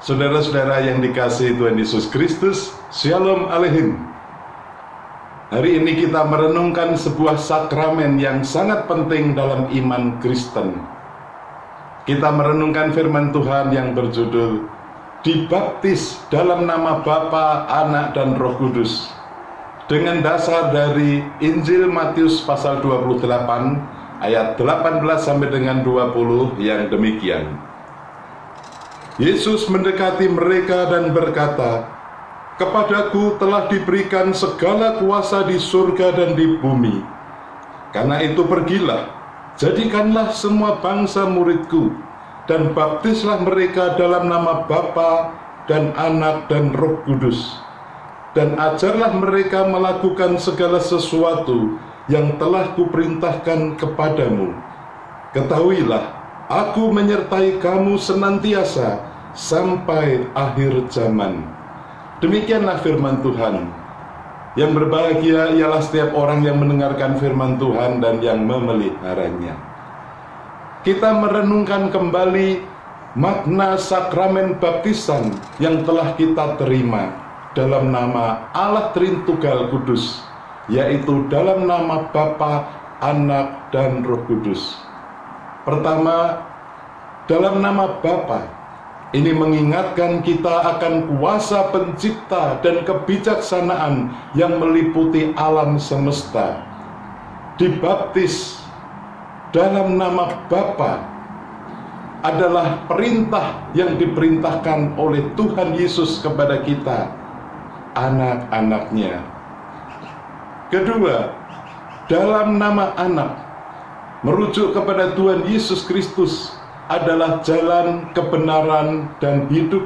Saudara-saudara yang dikasihi Tuhan Yesus Kristus, Shalom Aleichem. Hari ini kita merenungkan sebuah sakramen yang sangat penting dalam iman Kristen. Kita merenungkan firman Tuhan yang berjudul dibaptis dalam nama Bapa, Anak, dan Roh Kudus, dengan dasar dari Injil Matius pasal 28 ayat 18 sampai dengan 20 yang demikian. Yesus mendekati mereka dan berkata, "Kepadaku telah diberikan segala kuasa di surga dan di bumi. Karena itu pergilah, jadikanlah semua bangsa muridku, dan baptislah mereka dalam nama Bapa dan Anak dan Roh Kudus. Dan ajarlah mereka melakukan segala sesuatu yang telah kuperintahkan kepadamu. Ketahuilah, aku menyertai kamu senantiasa sampai akhir zaman." Demikianlah firman Tuhan. Yang berbahagia ialah setiap orang yang mendengarkan firman Tuhan dan yang memeliharanya. Kita merenungkan kembali makna sakramen baptisan yang telah kita terima dalam nama Allah Tritunggal Kudus, yaitu dalam nama Bapa, Anak, dan Roh Kudus. Pertama, dalam nama Bapa. Ini mengingatkan kita akan kuasa pencipta dan kebijaksanaan yang meliputi alam semesta. Dibaptis dalam nama Bapa adalah perintah yang diperintahkan oleh Tuhan Yesus kepada kita, anak-anaknya. Kedua, dalam nama Anak, merujuk kepada Tuhan Yesus Kristus, adalah jalan kebenaran dan hidup.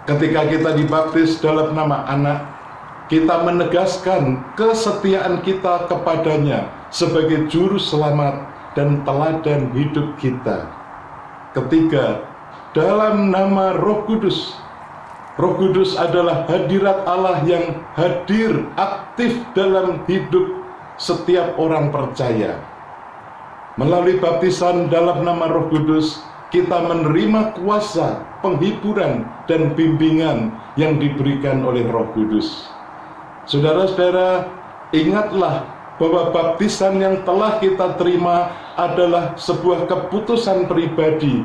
Ketika kita dibaptis dalam nama Anak, kita menegaskan kesetiaan kita kepadanya sebagai juru selamat dan teladan hidup kita. Ketiga, dalam nama Roh Kudus. Roh Kudus adalah hadirat Allah yang hadir aktif dalam hidup setiap orang percaya. Melalui baptisan dalam nama Roh Kudus, kita menerima kuasa, penghiburan, dan bimbingan yang diberikan oleh Roh Kudus. Saudara-saudara, ingatlah bahwa baptisan yang telah kita terima adalah sebuah keputusan pribadi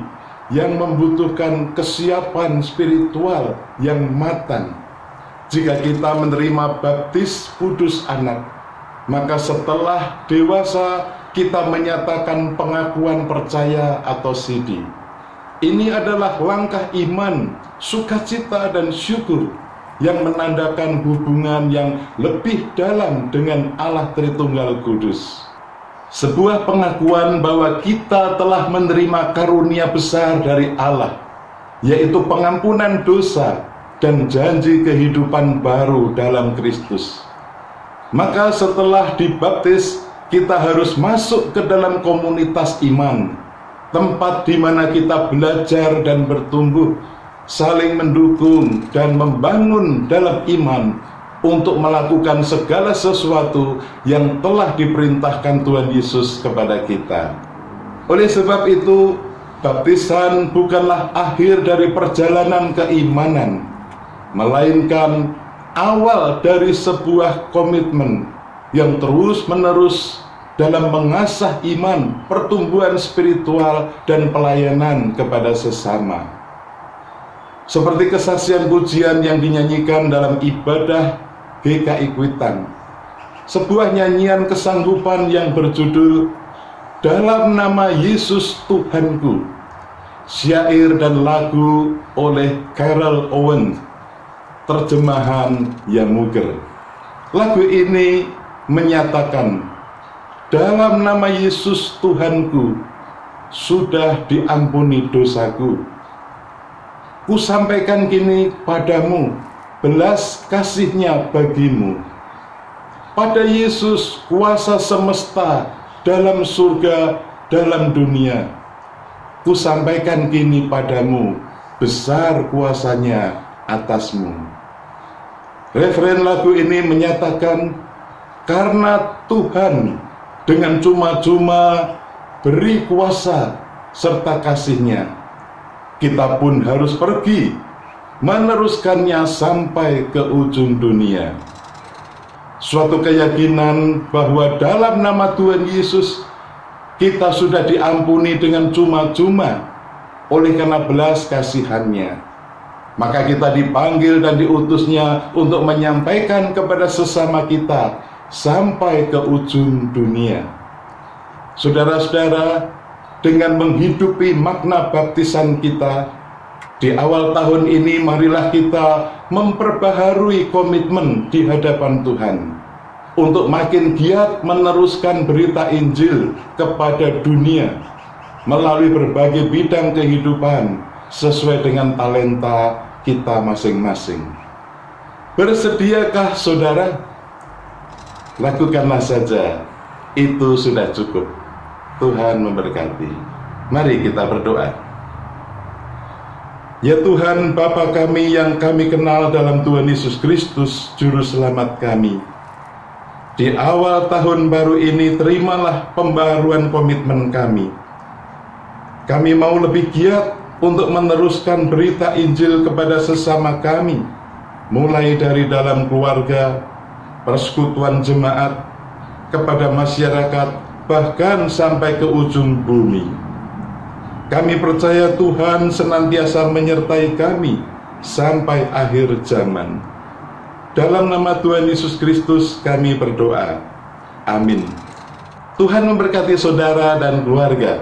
yang membutuhkan kesiapan spiritual yang matang. Jika kita menerima baptis kudus Anak, maka setelah dewasa kita menyatakan pengakuan percaya atau sidi. Ini adalah langkah iman, sukacita, dan syukur yang menandakan hubungan yang lebih dalam dengan Allah Tritunggal Kudus. Sebuah pengakuan bahwa kita telah menerima karunia besar dari Allah, yaitu pengampunan dosa dan janji kehidupan baru dalam Kristus. Maka setelah dibaptis, kita harus masuk ke dalam komunitas iman, tempat di mana kita belajar dan bertumbuh, saling mendukung dan membangun dalam iman untuk melakukan segala sesuatu yang telah diperintahkan Tuhan Yesus kepada kita. Oleh sebab itu, baptisan bukanlah akhir dari perjalanan keimanan, melainkan awal dari sebuah komitmen yang terus-menerus dalam mengasah iman, pertumbuhan spiritual, dan pelayanan kepada sesama. Seperti kesaksian pujian yang dinyanyikan dalam ibadah GKI Kuitang, sebuah nyanyian kesanggupan yang berjudul "Dalam Nama Yesus Tuhanku", syair dan lagu oleh Carol Owen, terjemahan Yamuger. Lagu ini menyatakan, "Dalam nama Yesus Tuhanku, sudah diampuni dosaku. Ku sampaikan kini padamu belas kasih-Nya bagimu. Pada Yesus kuasa semesta dalam surga, dalam dunia. Ku sampaikan kini padamu besar kuasa-Nya atasmu." Referen lagu ini menyatakan, karena Tuhan dengan cuma-cuma beri kuasa serta kasih-Nya, kita pun harus pergi meneruskannya sampai ke ujung dunia. Suatu keyakinan bahwa dalam nama Tuhan Yesus kita sudah diampuni dengan cuma-cuma oleh karena belas kasihan-Nya. Maka kita dipanggil dan diutusnya untuk menyampaikan kepada sesama kita sampai ke ujung dunia. Saudara-saudara, dengan menghidupi makna baptisan kita, di awal tahun ini marilah kita memperbaharui komitmen di hadapan Tuhan untuk makin giat meneruskan berita Injil kepada dunia melalui berbagai bidang kehidupan sesuai dengan talenta kita masing-masing. Bersediakah saudara? Lakukanlah saja, itu sudah cukup. Tuhan memberkati. Mari kita berdoa. Ya Tuhan, Bapa kami yang kami kenal dalam Tuhan Yesus Kristus, Juru Selamat kami, di awal tahun baru ini terimalah pembaharuan komitmen kami. Kami mau lebih giat untuk meneruskan berita Injil kepada sesama kami, mulai dari dalam keluarga, persekutuan jemaat, kepada masyarakat, bahkan sampai ke ujung bumi. Kami percaya Tuhan senantiasa menyertai kami sampai akhir zaman. Dalam nama Tuhan Yesus Kristus kami berdoa. Amin. Tuhan memberkati saudara dan keluarga.